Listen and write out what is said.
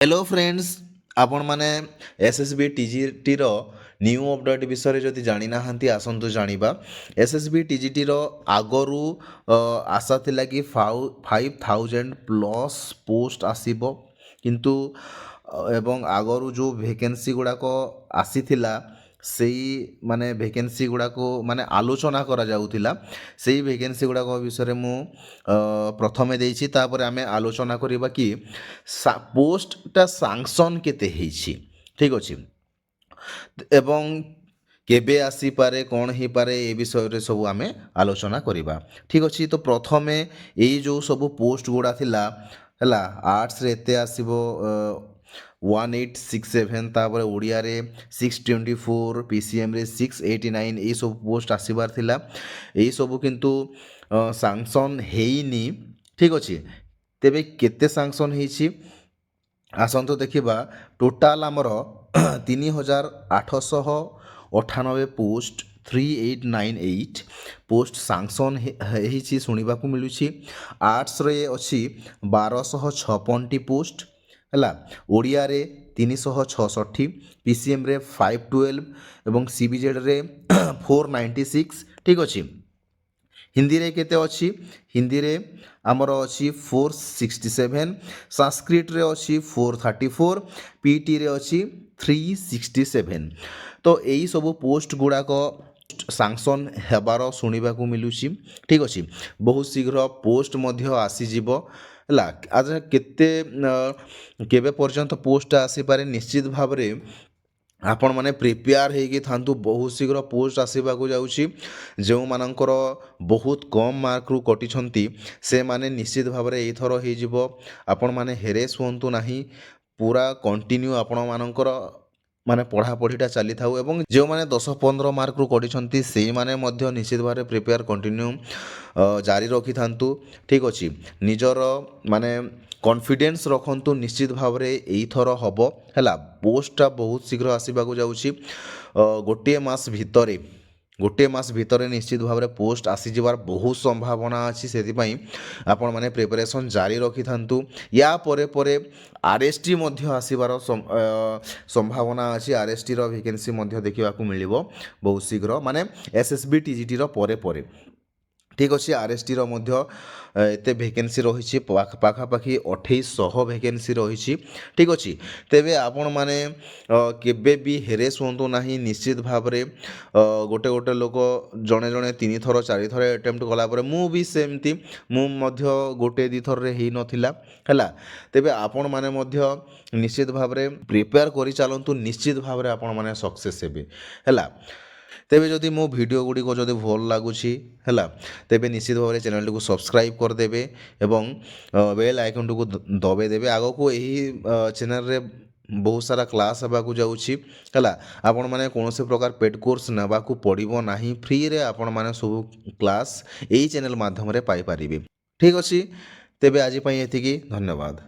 Hello friends आपण माने SSB TGT रो new update विषय जदि जानी नाहांती आसंतु जानिबा। एसएसबी टीजीटी रो आगरू आशा थिला कि 5000 प्लस पोस्ट आसीबो किंतु एवं आगरू जो वैकेंसी गुड़ाक आसीथिला सेई माने वैकेंसी गुड़ाक माने आलोचना करा जाउथिला सेई वैकेंसी गुड़ाक विषय मु प्रथमे देइछि तापर आमे आलोचना करिबा कि पोस्टटा सांक्शन केते ହେଇछि ठीक अछि एवं केबे आसीपारे कौन हो पारे ए विषय सब आम आलोचना करवा ठीक अच्छे। तो प्रथमे यही जो सब पोस्ट गुड़ा थिला है आर्ट्स रे एते आसीबो 1867 तापर ओडिया रे 624 पीसीएम रे 689 ये सब पोस्ट आसीबार थिला यही सब किंतु सांक्शन हेइनी ठीक अच्छे। तेबे केते सांक्शन हेइछि आसंतु देखिबा टोटाल आमर 3898 पोस्ट 3898 पोस्ट सांक्शन हेइछि सुनिबा को मिलुछि। आर्ट्स रे अछि 1256 पोस्ट हला ओडिया रे 366 पीसीएम रे 512 एवं सीबीजेड रे 496 ठीक अछि। हिंदी रे केते अछि हिंदी रे आमर अछि 467 संस्कृत रे अछि 434 पीटी रे अछि 367। तो यही सब पोस्ट गुड़ाक सांक्शन हेबार शुणा को मिलूसी ठीक अच्छे। बहुत शीघ्र पोस्ट मध्य आसीजिवो है आज केबे पर्यंत पोस्ट आसीपारे निश्चित भाव में आपण माने प्रिपेयर होगी थांतु बहुत शीघ्र पोस्ट आसवा जाऊँगी जो मानकर बहुत कम मार्क रु कटिछंती से माने निश्चित भाव में एथर हो आपण माने हेरेस हुंतु नाही पूरा कंटिन्यू आपण मानकर माने पढ़ापढ़ीटा चली था एवं जो माने 10-15 मार्क रु कटिछंती से माने मध्य निश्चित भाव में प्रिपेयर कंटिन्यू जारी रखि थांतु ठीक अच्छे। निजर माने कॉन्फिडेंस रखंतु निश्चित भाव में यही थर हम है पोस्टा बहुत शीघ्र आसवा जाऊँगी गोटे मास भितर निश्चित भाव में पोस्ट आसीजिबार बहुत संभावना अच्छी से आपण माने प्रिपरेशन जारी रखि थांतु या परे परे आरएसटी मध्य आसीबार संभावना अच्छी आरएसटी रो वैकेंसी मध्य देखा मिलिबो बहुत शीघ्र माने एसएसबी टीजीटी रो परे परे ठीक अच्छे। आरएसटी रो मध्य एते वैकेंसी रही पाखापाखि 2800 वैकेंसी रही ठीक अच्छे। तेबे आपण माने केबे भी हेरेस हुंतु नाही निश्चित भाव में गोटे गोटे लोक जड़े जड़े 3 थर 4 थर अटेम्प्ट कलापर मु भी सेमती मु मध्य गोटे 2 थर रे ही नथिला हैला तेबे आपण माने मध्य निश्चित भाव में प्रिपेयर करि चलंतु निश्चित भाव में आपण माने सक्सेस हेबे हैला। तेबे जदि मो वीडियो गुड़ी को जदि भल लगुची हैला तेबे निश्चित भाव में चैनल को सब्सक्राइब कर देबे एवं बेल आइकन को दबे देबे आगो को यही चैनल रे बहुत सारा क्लास हवा जाऊँगी है आपण मैंने कौन से प्रकार पेड कोर्स नाक पड़ो ना फ्री रे आपण मैंने सब क्लास यही चैनल माध्यम पाई पारिबे ठीक अच्छे। तेबे आज एतिकी धन्यवाद।